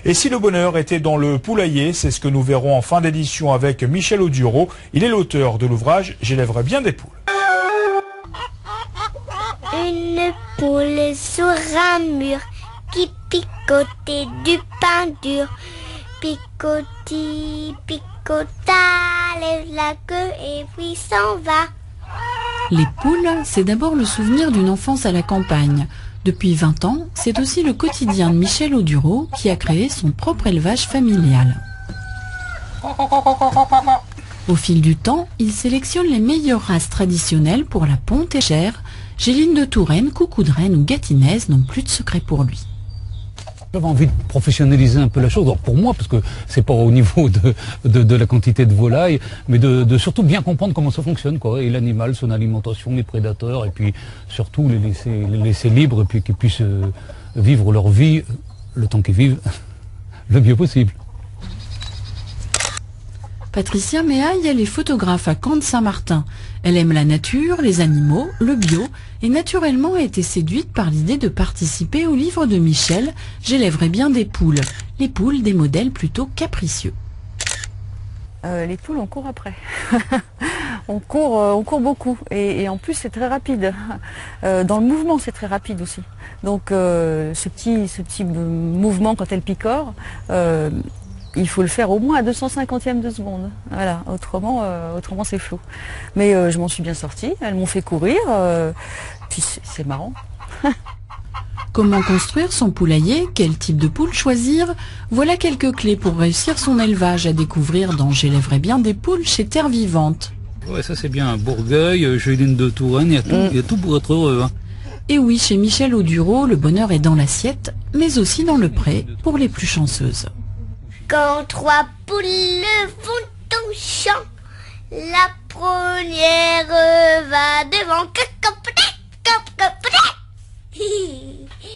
Et si le bonheur était dans le poulailler, c'est ce que nous verrons en fin d'édition avec Michel Audureau. Il est l'auteur de l'ouvrage « J'élèverai bien des poules ». Une poule sur un mur qui picotait du pain dur. Picoti, picota, lève la queue et puis s'en va. Les poules, c'est d'abord le souvenir d'une enfance à la campagne. Depuis 20 ans, c'est aussi le quotidien de Michel Audureau qui a créé son propre élevage familial. Au fil du temps, il sélectionne les meilleures races traditionnelles pour la ponte et chère. Géline de Touraine, Coucou de Rennes ou Gâtinais n'ont plus de secret pour lui. J'avais envie de professionnaliser un peu la chose, alors pour moi, parce que c'est pas au niveau de la quantité de volailles, mais de surtout bien comprendre comment ça fonctionne, quoi, et l'animal, son alimentation, les prédateurs, et puis surtout les laisser libres, et puis qu'ils puissent vivre leur vie, le temps qu'ils vivent, le mieux possible. Patricia Méhaille, elle est photographe à Camp de Saint-Martin. Elle aime la nature, les animaux, le bio et naturellement a été séduite par l'idée de participer au livre de Michel « J'élèverai bien des poules ». Les poules, des modèles plutôt capricieux. Les poules, on court après. on court beaucoup et en plus c'est très rapide. Dans le mouvement, c'est très rapide aussi. Donc ce petit mouvement quand elle picore, il faut le faire au moins à 250e de seconde. Voilà, autrement c'est flou. Mais je m'en suis bien sortie, elles m'ont fait courir, puis c'est marrant. Comment construire son poulailler? Quel type de poule choisir? Voilà quelques clés pour réussir son élevage à découvrir dans J'élèverai bien des poules chez Terre Vivante. Ouais, ça c'est bien, Bourgueil, Géline de Touraine, il y a tout pour être heureux. Hein. Et oui, chez Michel Audureau, le bonheur est dans l'assiette, mais aussi dans le pré pour les plus chanceuses. Quand 3 poules font ton champ, la première va devant.